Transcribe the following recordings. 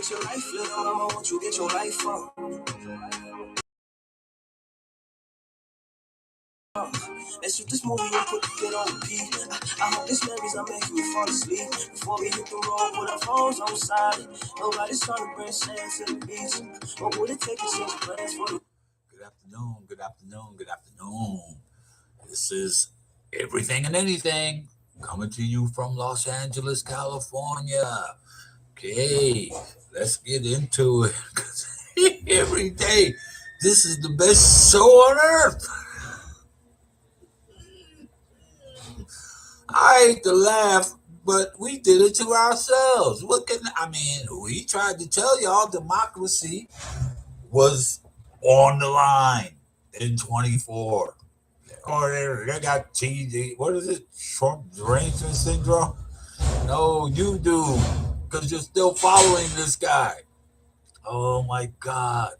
get your life, little mama, won't you get your life on? Let's shoot this movie and put it on repeat. I hope this memories are making you fall asleep. Before we hit the road, put our phones on silent. Nobody's trying to bring sand to the beach. What would it take to change plans for the... Good afternoon, good afternoon, good afternoon. This is Everything and Anything coming to you from Los Angeles, California. Okay, let's get into it. 'Cause every day, this is the best show on earth. I hate to laugh, but we did it to ourselves. We tried to tell y'all democracy was on the line in 24. Or they got TD, what is it? Trump derangement syndrome? No, you do, because you're still following this guy. Oh my God,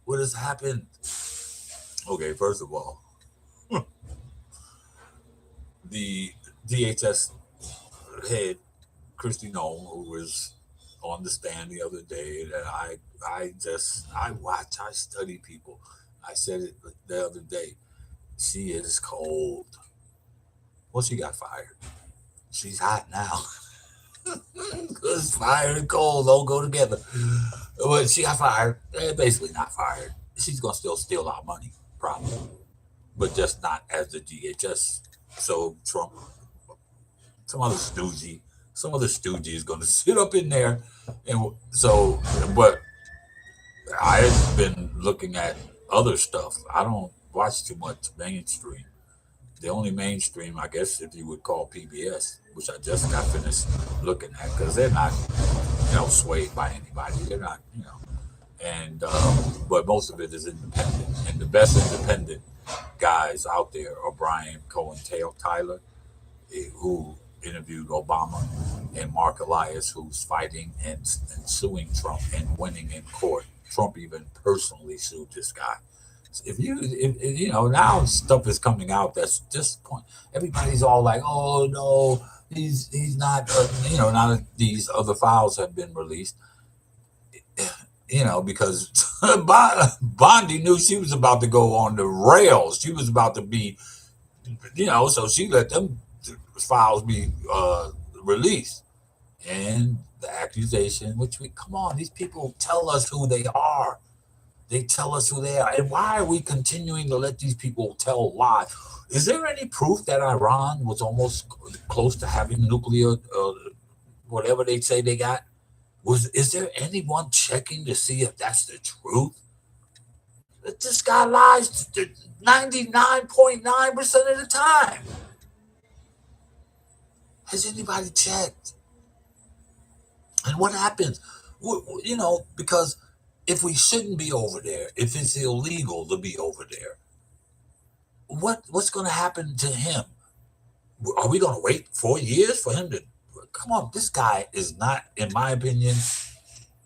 what has happened? Okay, first of all, the DHS head Kristi Noem, who was on the stand the other day, that I watch, I study people. I said it the other day. She is cold. Well, she got fired. She's hot now. Because fire and cold don't go together. But she got fired. Basically not fired. She's gonna still steal our money, probably, but just not as the DHS. So Trump, some other stoogie is going to sit up in there, and so. But I've been looking at other stuff. I don't watch too much mainstream. The only mainstream, I guess, if you would call PBS, which I just got finished looking at, because they're not, swayed by anybody. They're not, and but most of it is independent, and the best independent guys out there are Brian Cohen Tyler, who interviewed Obama, and Mark Elias, who's fighting and suing Trump and winning in court. Trump even personally sued this guy. Now stuff is coming out that's just everybody's all like, oh no, he's not, now that these other files have been released, because Bondi knew she was about to go on the rails. She was about to be, so she let them files be released. And the accusation, come on, these people tell us who they are. They tell us who they are. And why are we continuing to let these people tell lies? Is there any proof that Iran was almost close to having nuclear, whatever they say they got? Is there anyone checking to see if that's the truth? This guy lies 99.9% of the time. Has anybody checked? And what happens? Because if we shouldn't be over there, if it's illegal to be over there, what's going to happen to him? Are we going to wait 4 years for him to... Come on, this guy is not, in my opinion,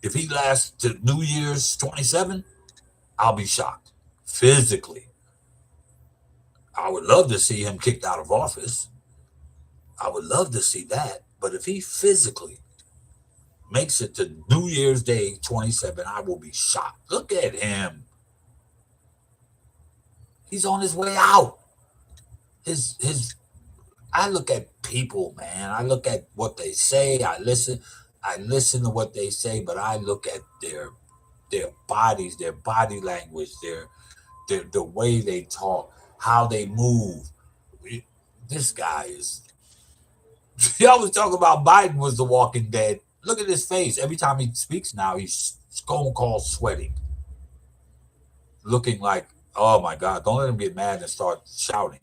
if he lasts to New Year's 27, I'll be shocked. Physically. I would love to see him kicked out of office. I would love to see that. But if he physically makes it to New Year's Day 27, I will be shocked. Look at him. He's on his way out. I look at people, man. I look at what they say. I listen to what they say, but I look at their bodies, their body language, the way they talk, how they move. This guy is... Y'all was talking about Biden was the Walking Dead. Look at his face. Every time he speaks now, he's stone cold sweating. Looking like, oh my God, don't let him get mad and start shouting.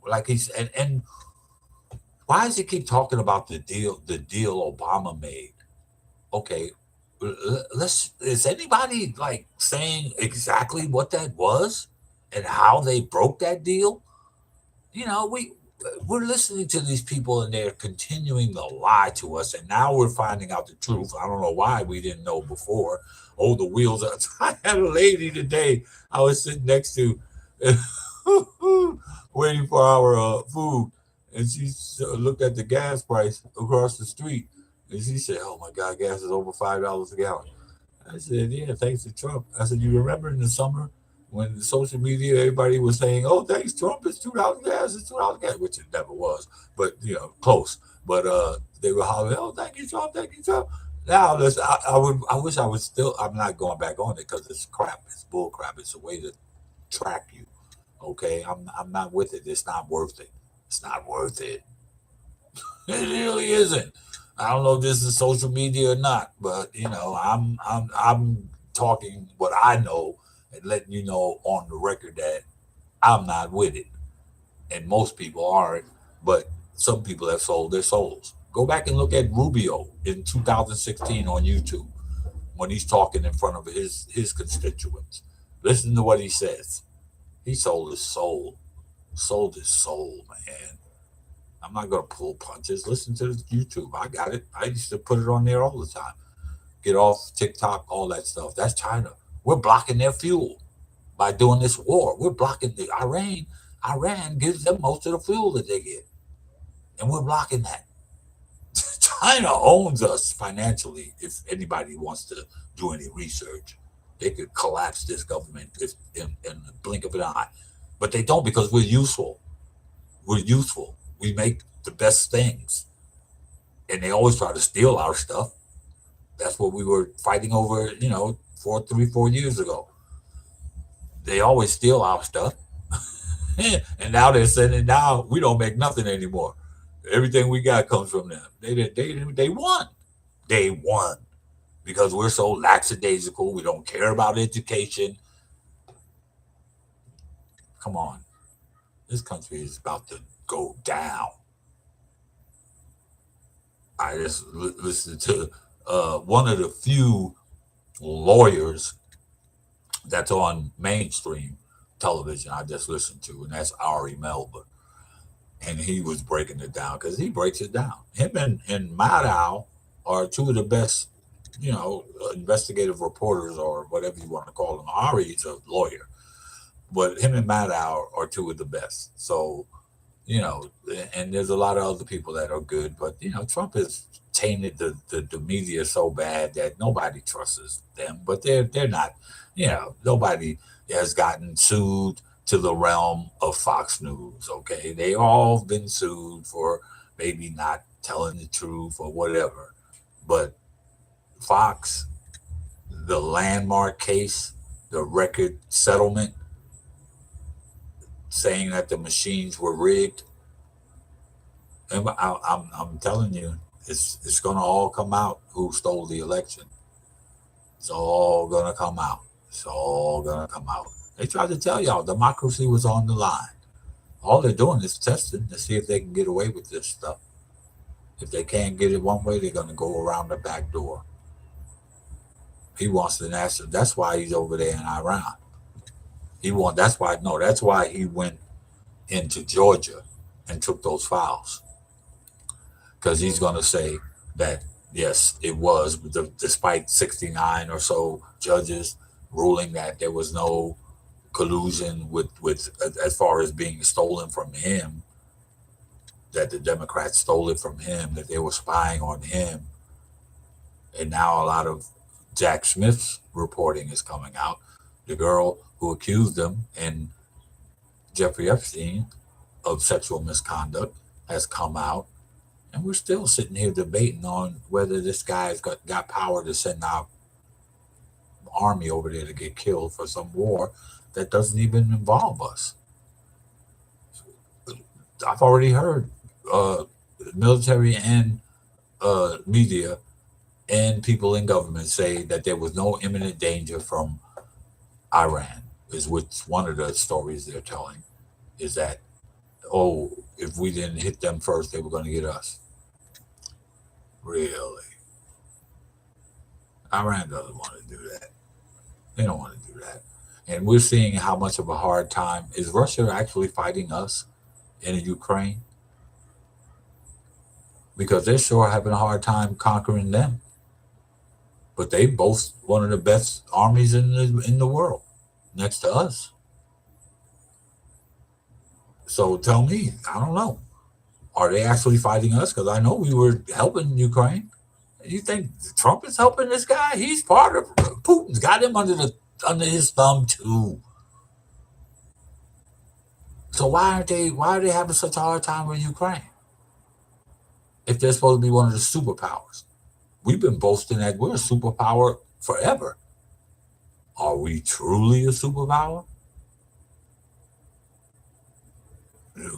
Like he's... And why does he keep talking about the deal Obama made? Okay, is anybody like saying exactly what that was and how they broke that deal? We're listening to these people and they're continuing to lie to us, and now we're finding out the truth. I don't know why we didn't know before. Oh, the wheels are... I had a lady today I was sitting next to waiting for our food, and she looked at the gas price across the street, And she said, "Oh my God, gas is over $5 a gallon." I said, "Yeah, thanks to Trump." I said, "You remember in the summer when the social media everybody was saying, 'Oh, thanks Trump, it's $2 gas, it's $2 gas,' which it never was, but close." But they were hollering, "Oh, thank you Trump, thank you Trump." Now, I wish I was still. I'm not going back on it because it's crap. It's bull crap. It's a way to track you. Okay, I'm not with it. It's not worth it. It's not worth it. It really isn't. I don't know if this is social media or not, but I'm talking what I know and letting you know on the record that I'm not with it, and most people aren't. But some people have sold their souls. Go back and look at Rubio in 2016 on YouTube when he's talking in front of his constituents. Listen to what he says. He sold his soul, man. I'm not gonna pull punches. Listen to the YouTube. I got it. I used to put it on there all the time. Get off TikTok, all that stuff. That's China. We're blocking their fuel by doing this war. We're blocking the Iran. Iran gives them most of the fuel that they get, and we're blocking that. China owns us financially. If anybody wants to do any research, they could collapse this government in the blink of an eye, but they don't because we're useful. We're useful. We make the best things, and they always try to steal our stuff. That's what we were fighting over, 4 years ago. They always steal our stuff, and now they're saying now we don't make nothing anymore. Everything we got comes from them. They won. They won because we're so lackadaisical. We don't care about education. Come on, this country is about to go down. I just listened to one of the few lawyers that's on mainstream television I just listened to, and that's Ari Melber. And he was breaking it down because he breaks it down. Him and Maddow are two of the best, investigative reporters or whatever you want to call them. Ari's a lawyer, but him and Maddow are two of the best. So, and there's a lot of other people that are good, but Trump has tainted the media so bad that nobody trusts them. But they're not, nobody has gotten sued to the realm of Fox News. Okay, they all been sued for maybe not telling the truth or whatever. But Fox, the landmark case, the record settlement, saying that the machines were rigged. And I'm telling you, it's going to all come out who stole the election. It's all going to come out. It's all going to come out. They tried to tell y'all democracy was on the line. All they're doing is testing to see if they can get away with this stuff. If they can't get it one way, they're going to go around the back door. He wants the national. That's why he's over there in Iran. That's why. No, that's why he went into Georgia and took those files because he's going to say that yes, it was despite 69 or so judges ruling that there was no collusion with as far as being stolen from him, that the Democrats stole it from him, that they were spying on him, and now a lot of Jack Smith's reporting is coming out. The girl who accused him and Jeffrey Epstein of sexual misconduct has come out, and we're still sitting here debating on whether this guy's got power to send out army over there to get killed for some war that doesn't even involve us. I've already heard military and media and people in government say that there was no imminent danger from Iran. Is what's one of the stories they're telling, is that, oh, if we didn't hit them first, they were going to get us. Really? Iran doesn't want to do that. They don't want to do that. And we're seeing how much of a hard time is Russia actually fighting us in Ukraine, because they're sure having a hard time conquering them. But they both one of the best armies in the world, next to us. So tell me, I don't know, are they actually fighting us? Because I know we were helping Ukraine. You think Trump is helping this guy? He's part of Putin's got him under his thumb too. So why are they having such a hard time with Ukraine if they're supposed to be one of the superpowers? We've been boasting that we're a superpower forever. Are we truly a superpower?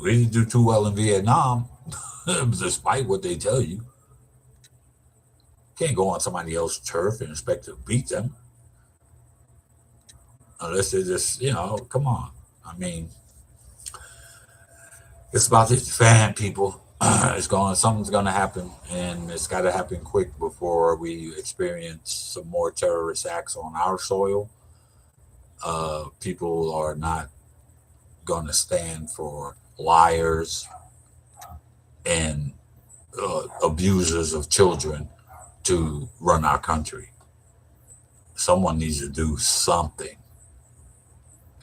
We didn't do too well in Vietnam, despite what they tell you. Can't go on somebody else's turf and expect to beat them. Unless they just, come on. I mean, it's about to fan people. Something's going to happen, and it's got to happen quick before we experience some more terrorist acts on our soil. People are not going to stand for liars and abusers of children to run our country. Someone needs to do something.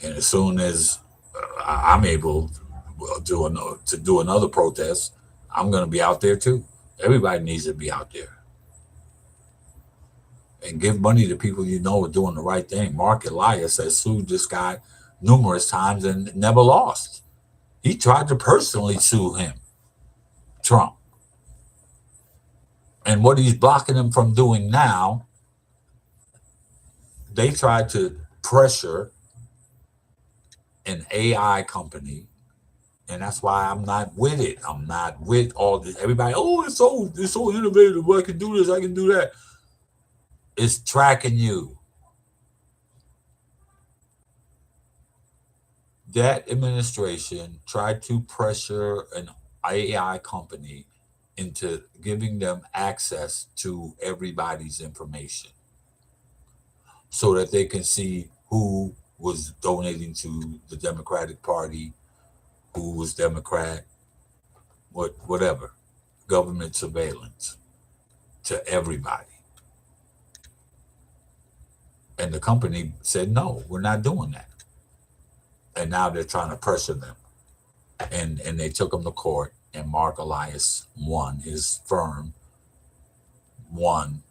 And as soon as I'm able to do another protest, I'm going to be out there too. Everybody needs to be out there. And give money to people you know are doing the right thing. Mark Elias has sued this guy numerous times and never lost. He tried to personally sue him, Trump. And what he's blocking him from doing now, they tried to pressure an AI company, and that's why I'm not with it. I'm not with all this. Everybody, oh, it's so innovative. I can do this, I can do that. It's tracking you. That administration tried to pressure an AI company into giving them access to everybody's information so that they can see who was donating to the Democratic Party, who was Democrat, whatever, government surveillance to everybody. And the company said, no, we're not doing that. And now they're trying to pressure them. And they took them to court, and Mark Elias won. His firm won.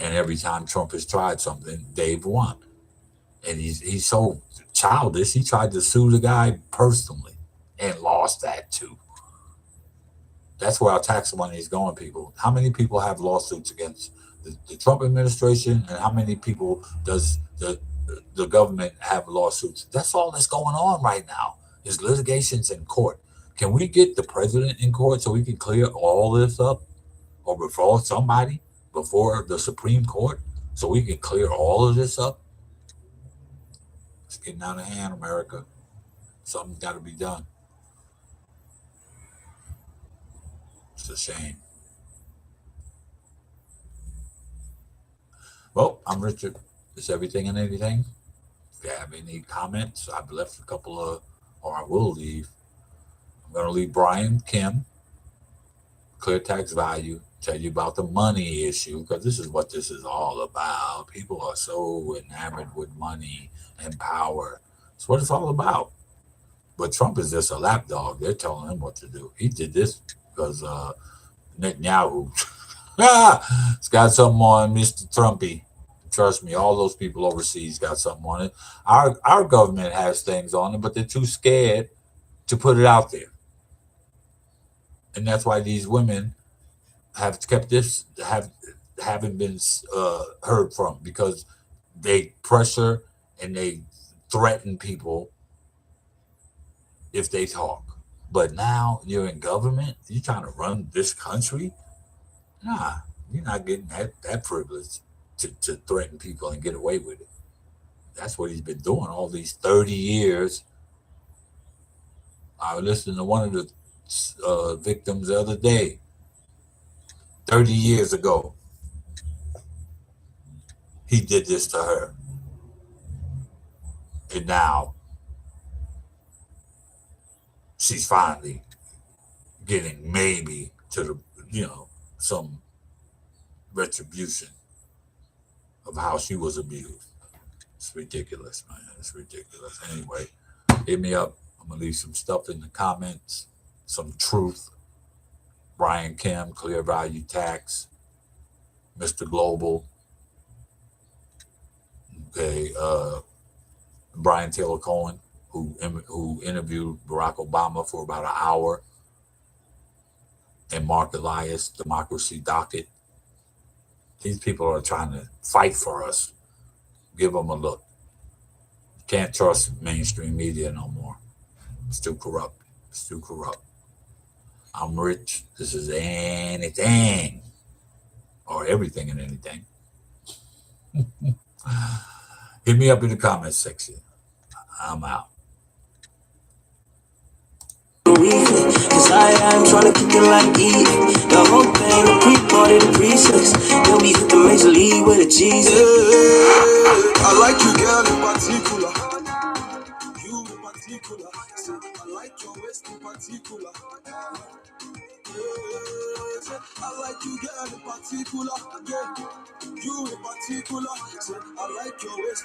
And every time Trump has tried something, they've won. And he's so childish, he tried to sue the guy personally and lost that too. That's where our tax money is going, people. How many people have lawsuits against the Trump administration, and how many people does the government have lawsuits? That's all that's going on right now is litigations in court. Can we get the president in court so we can clear all this up, or before somebody, before the Supreme Court, so we can clear all of this up? It's getting out of hand, America. Something's got to be done. It's a shame. Well, I'm Richard. It's everything and anything. If you have any comments, I've left a couple of, or I will leave. I'm going to leave Brian Kim, Clear Tax Value, tell you about the money issue, because this is what this is all about. People are so enamored with money and power. It's what it's all about. But Trump is just a lapdog. They're telling him what to do. He did this because Netanyahu it's got something on Mr. Trumpy. Trust me, all those people overseas got something on it. Our government has things on it, but they're too scared to put it out there. And that's why these women have kept this, haven't been heard from, because they pressure and they threaten people if they talk. But now you're in government, you're trying to run this country. Nah, you're not getting that privilege to threaten people and get away with it. That's what he's been doing all these 30 years. I was listening to one of the victims the other day. 30 years ago, he did this to her. And now she's finally getting maybe to the, some retribution of how she was abused. It's ridiculous, man. It's ridiculous. Anyway, hit me up. I'm going to leave some stuff in the comments, some truth. Brian Kim, Clear Value Tax. Mr. Global, okay, Brian Taylor Cohen, who interviewed Barack Obama for about an hour, and Mark Elias, Democracy Docket. These people are trying to fight for us. Give them a look. Can't trust mainstream media no more. It's too corrupt. It's too corrupt. I'm rich. This is anything or everything and anything. Hit me up in the comments section. I'm out. Cause I am trying to kick it like E. The whole thing, the pre-party, the pre-sex. Then we hit the major league with a Jesus. I like you, girl, in particular. You in particular. I like your waist in particular. I like you, girl, in particular. You in particular. I like your waist.